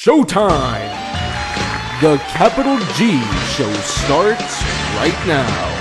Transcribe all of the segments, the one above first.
Showtime! The Capital G Show starts right now.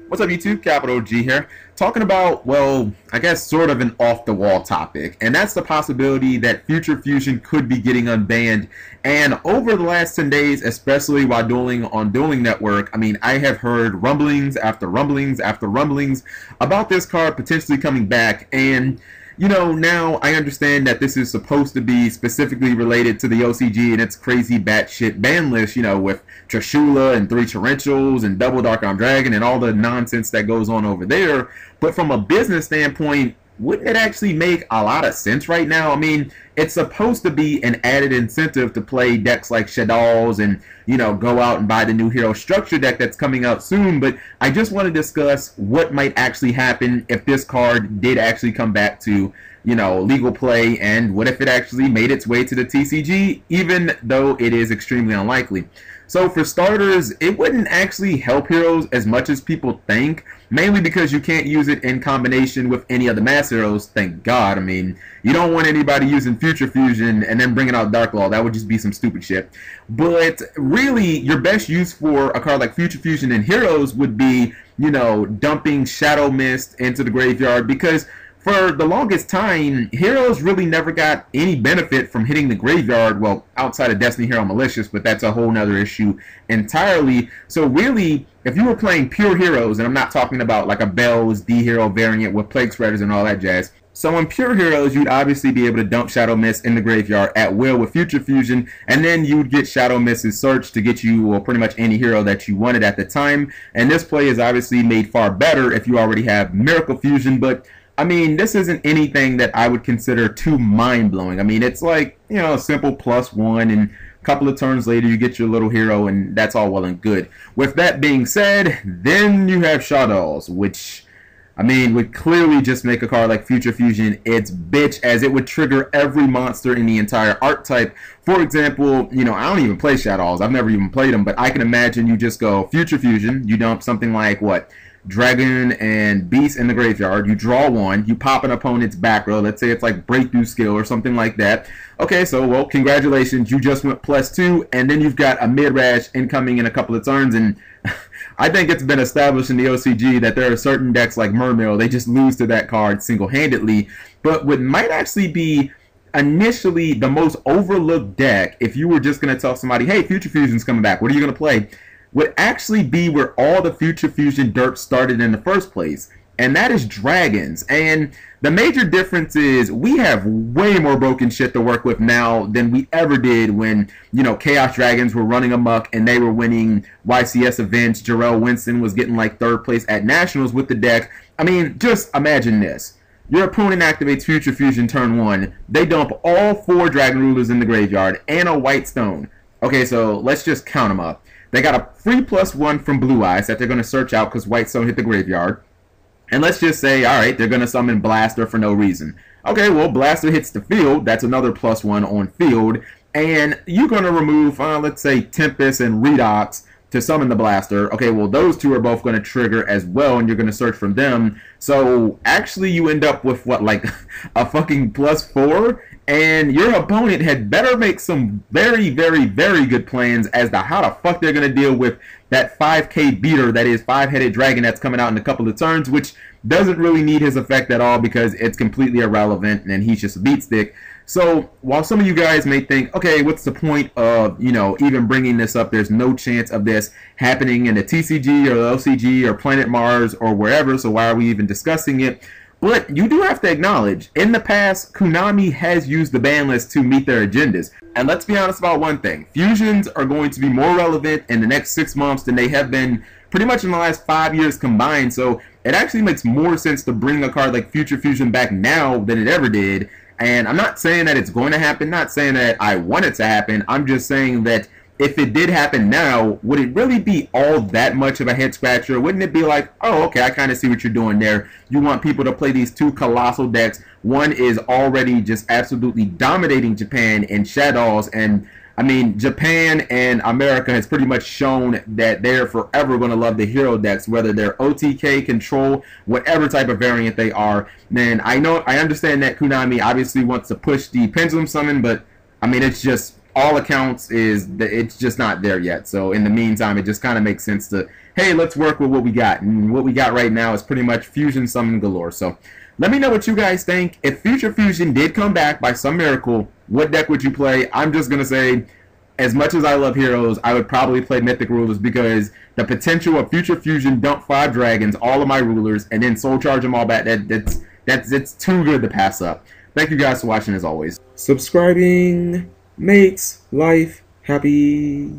What's up, YouTube? Capital G here, talking about, well, I guess sort of an off-the-wall topic, and that's the possibility that Future Fusion could be getting unbanned. And over the last 10 days, especially while dueling on Dueling Network, I mean, I have heard rumblings after rumblings after rumblings about this card potentially coming back. And you know, now I understand that this is supposed to be specifically related to the OCG and its crazy batshit ban list, you know, with Trishula and 3 Torrentials and Double Dark Arm Dragon and all the nonsense that goes on over there. But from a business standpoint, wouldn't it actually make a lot of sense right now? I mean, it's supposed to be an added incentive to play decks like Shadows and, you know, go out and buy the new Hero Structure deck that's coming out soon. But I just want to discuss what might actually happen if this card did actually come back to, you know, legal play, and what if it actually made its way to the TCG, even though it is extremely unlikely. So for starters, it wouldn't actually help Heroes as much as people think, mainly because you can't use it in combination with any of the mass heroes, thank God. I mean, you don't want anybody using Future Fusion and then bringing out Dark Law. That would just be some stupid shit. But really, your best use for a card like Future Fusion in Heroes would be, you know, dumping Shadow Mist into the graveyard, because for the longest time, Heroes really never got any benefit from hitting the graveyard, well, outside of Destiny Hero Malicious, but that's a whole nother issue entirely. So really, if you were playing pure Heroes, and I'm not talking about like a Bell's D-Hero variant with Plague Spreaders and all that jazz, so in pure Heroes, you'd obviously be able to dump Shadow Mist in the graveyard at will with Future Fusion, and then you would get Shadow Mist's search to get you, well, pretty much any hero that you wanted at the time. And this play is obviously made far better if you already have Miracle Fusion, but I mean, this isn't anything that I would consider too mind-blowing. I mean, it's like, you know, a simple +1, and a couple of turns later you get your little hero, and that's all well and good. With that being said, then you have Shadows, which, I mean, would clearly just make a card like Future Fusion its bitch, as it would trigger every monster in the entire archetype. For example, you know, I don't even play Shadows. I've never even played them, but I can imagine you just go Future Fusion, you dump something like, what, Dragon and Beast in the graveyard, you draw one, you pop an opponent's back row, let's say it's like Breakthrough Skill or something like that. Okay, so, well, congratulations, you just went +2, and then you've got a mid-rash incoming in a couple of turns. And I think it's been established in the OCG that there are certain decks like Mermill, they just lose to that card single-handedly. But what might actually be initially the most overlooked deck, if you were just going to tell somebody, hey, Future Fusion's coming back, what are you going to play, would actually be where all the Future Fusion derp started in the first place, and that is Dragons. And the major difference is we have way more broken shit to work with now than we ever did when, you know, Chaos Dragons were running amok and they were winning YCS events. Jarrell Winston was getting like 3rd place at Nationals with the deck. I mean, just imagine this. Your opponent activates Future Fusion turn 1. They dump all 4 Dragon Rulers in the graveyard and a White Stone. Okay, so let's just count them up. They got a free +1 from Blue Eyes that they're going to search out because White Stone hit the graveyard. And let's just say, alright, they're going to summon Blaster for no reason. Okay, well, Blaster hits the field. That's another +1 on field. And you're going to remove, let's say, Tempest and Redox to summon the Blaster. Okay, well, those two are both going to trigger as well, and you're going to search from them. So, actually, you end up with, what, like a fucking +4? And your opponent had better make some very, very, very good plans as to how the fuck they're going to deal with that 5k beater that is 5-headed dragon that's coming out in a couple of turns, which doesn't really need his effect at all because it's completely irrelevant and he's just a beat stick. So while some of you guys may think, okay, what's the point of, you know, even bringing this up? There's no chance of this happening in the TCG or the OCG or Planet Mars or wherever, so why are we even discussing it? But you do have to acknowledge, in the past, Konami has used the ban list to meet their agendas. And let's be honest about one thing. Fusions are going to be more relevant in the next 6 months than they have been pretty much in the last 5 years combined. So it actually makes more sense to bring a card like Future Fusion back now than it ever did. And I'm not saying that it's going to happen, not saying that I want it to happen. I'm just saying that if it did happen now, would it really be all that much of a head scratcher? Wouldn't it be like, oh, okay, I kind of see what you're doing there. You want people to play these 2 colossal decks. One is already just absolutely dominating Japan in Shadows, and I mean, Japan and America has pretty much shown that they're forever going to love the hero decks, whether they're OTK, control, whatever type of variant they are. Man, I understand that Konami obviously wants to push the pendulum summon, but I mean, it's just, all accounts is that it's just not there yet. So in the meantime, it just kind of makes sense to, hey, let's work with what we got. And what we got right now is pretty much fusion summon galore. So let me know what you guys think. If Future Fusion did come back by some miracle, what deck would you play? I'm just going to say, as much as I love heroes, I would probably play Mythic Rulers, because the potential of Future Fusion, dump 5 dragons, all of my rulers, and then soul charge them all back, it's too good to pass up. Thank you guys for watching as always. Subscribing makes life happy.